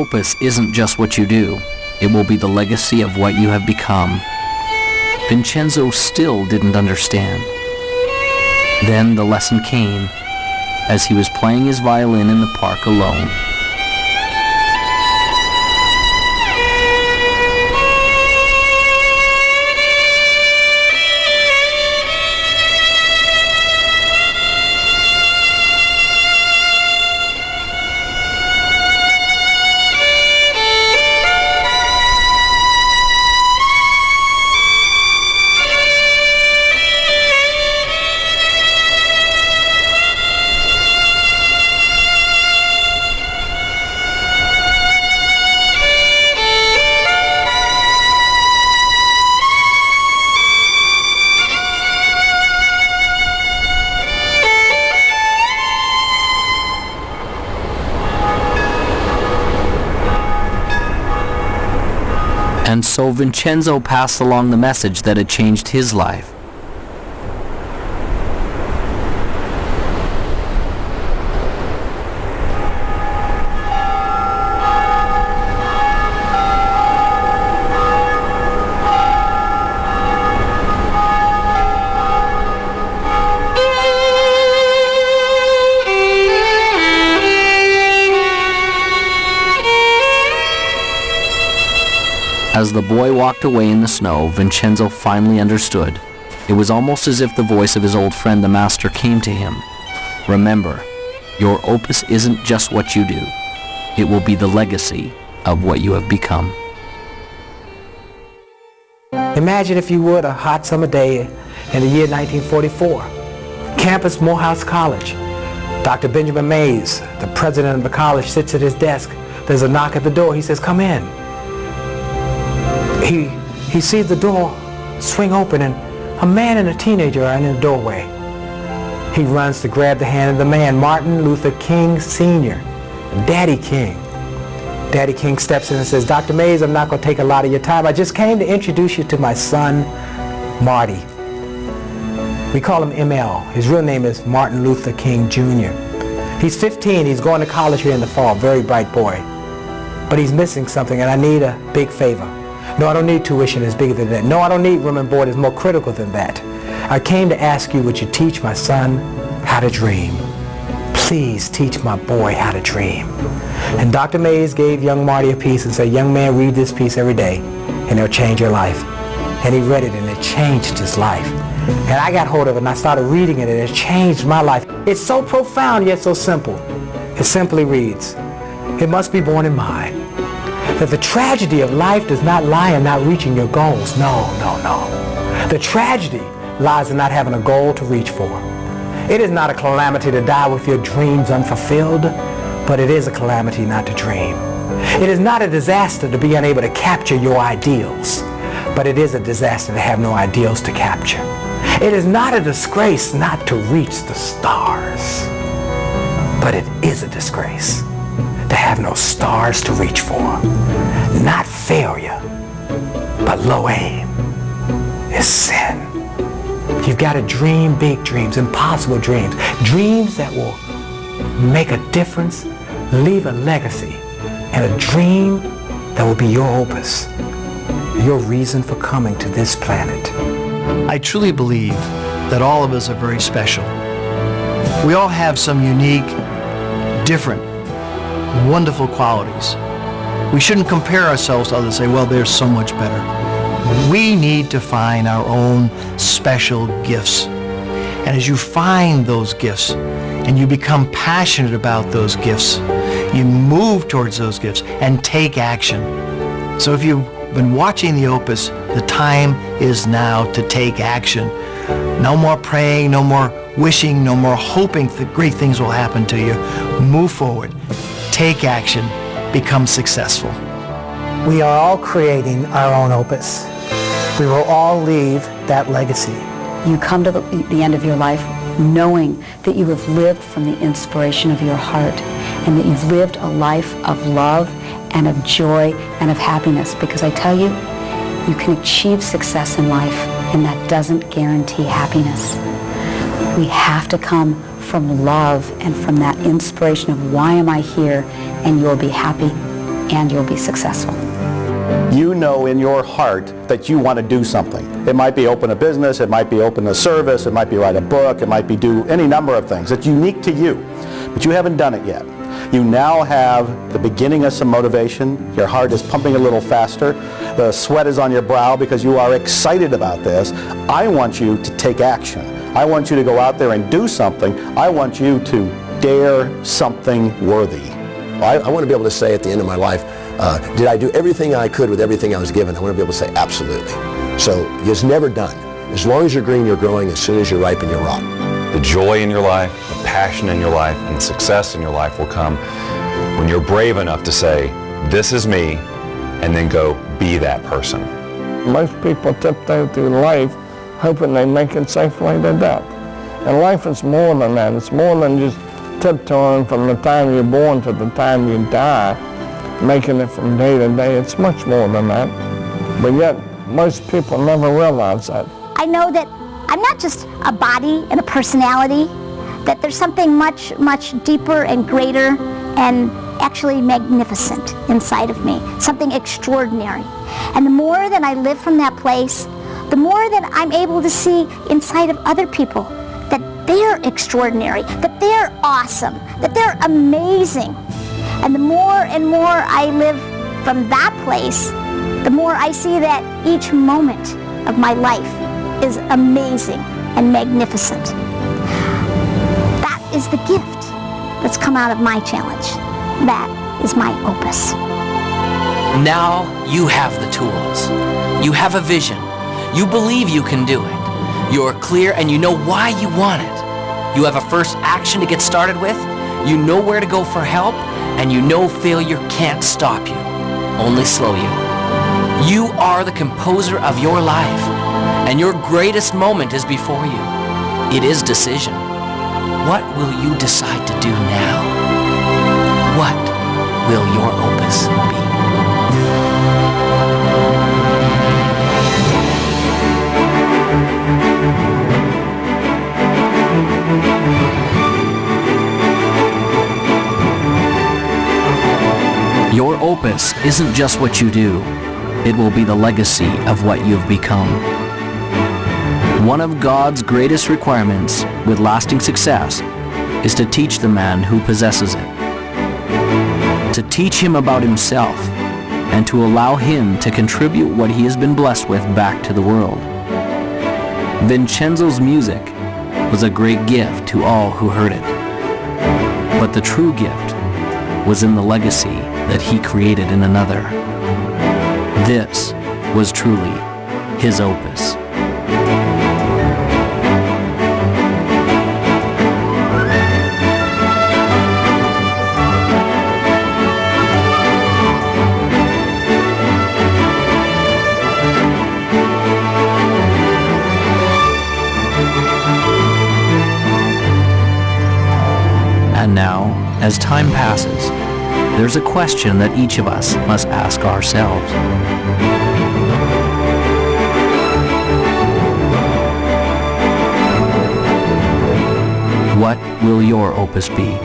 Opus isn't just what you do. It will be the legacy of what you have become. Vincenzo still didn't understand. Then the lesson came as he was playing his violin in the park alone. And so Vincenzo passed along the message that had changed his life. As the boy walked away in the snow, Vincenzo finally understood. It was almost as if the voice of his old friend the master came to him. Remember, your opus isn't just what you do. It will be the legacy of what you have become. Imagine, if you would, a hot summer day in the year 1944. Campus Morehouse College. Dr. Benjamin Mays, the president of the college, sits at his desk. There's a knock at the door. He says, "Come in." He sees the door swing open and a man and a teenager are in the doorway. He runs to grab the hand of the man, Martin Luther King Sr., Daddy King. Daddy King steps in and says, "Dr. Mays, I'm not going to take a lot of your time. I just came to introduce you to my son, Marty." We call him ML. His real name is Martin Luther King Jr. He's 15. He's going to college here in the fall. Very bright boy. But he's missing something, and I need a big favor. No, I don't need tuition that's bigger than that. No, I don't need room and board that's more critical than that. I came to ask you, would you teach my son how to dream? Please teach my boy how to dream. And Dr. Mays gave young Marty a piece and said, "Young man, read this piece every day and it'll change your life." And he read it and it changed his life. And I got hold of it and I started reading it and it changed my life. It's so profound yet so simple. It simply reads, "It must be borne in mind that the tragedy of life does not lie in not reaching your goals. No, no, no. The tragedy lies in not having a goal to reach for. It is not a calamity to die with your dreams unfulfilled, but it is a calamity not to dream. It is not a disaster to be unable to capture your ideals, but it is a disaster to have no ideals to capture. It is not a disgrace not to reach the stars, but it is a disgrace to have no stars to reach for. Not failure, but low aim is sin. You've got to dream big dreams, impossible dreams, dreams that will make a difference, leave a legacy, and a dream that will be your opus, your reason for coming to this planet." I truly believe that all of us are very special. We all have some unique, different, wonderful qualities. We shouldn't compare ourselves to others and say, "Well, they're so much better." We need to find our own special gifts. And as you find those gifts and you become passionate about those gifts, you move towards those gifts and take action. So if you've been watching the Opus, the time is now to take action. No more praying, no more wishing, no more hoping that great things will happen to you. Move forward. Take action. Become successful. We are all creating our own opus. We will all leave that legacy. You come to the end of your life knowing that you have lived from the inspiration of your heart and that you've lived a life of love and of joy and of happiness. Because I tell you, you can achieve success in life and that doesn't guarantee happiness. We have to come from love and from that inspiration of why am I here, and you'll be happy and you'll be successful. You know in your heart that you want to do something. It might be open a business, it might be open a service, it might be write a book, it might be do any number of things. It's unique to you, but you haven't done it yet. You now have the beginning of some motivation. Your heart is pumping a little faster. The sweat is on your brow because you are excited about this. I want you to take action. I want you to go out there and do something. I want you to dare something worthy. I want to be able to say at the end of my life, did I do everything I could with everything I was given? I want to be able to say absolutely. So it's never done. As long as you're green, you're growing. As soon as you're ripe, and you're rotten. The joy in your life, the passion in your life, and the success in your life will come when you're brave enough to say, this is me, and then go be that person. Most people tiptoe through life hoping they make it safely to death. And life is more than that. It's more than just tiptoeing from the time you're born to the time you die, making it from day to day. It's much more than that. But yet, most people never realize that. I know that I'm not just a body and a personality, that there's something much, much deeper and greater and actually magnificent inside of me, something extraordinary. And the more that I live from that place, the more that I'm able to see inside of other people that they're extraordinary, that they're awesome, that they're amazing. And the more and more I live from that place, the more I see that each moment of my life is amazing and magnificent. That is the gift that's come out of my challenge. That is my opus. Now you have the tools. You have a vision. You believe you can do it. You're clear and you know why you want it. You have a first action to get started with. You know where to go for help, and you know failure can't stop you, only slow you. You are the composer of your life, and your greatest moment is before you. It is decision. What will you decide to do now? What will your opus be? Your opus isn't just what you do. It will be the legacy of what you've become. One of God's greatest requirements with lasting success is to teach the man who possesses it, to teach him about himself, and to allow him to contribute what he has been blessed with back to the world. Vincenzo's music was a great gift to all who heard it, but the true gift was in the legacy that he created in another. This was truly his opus. And now, as time passes, there's a question that each of us must ask ourselves. What will your opus be?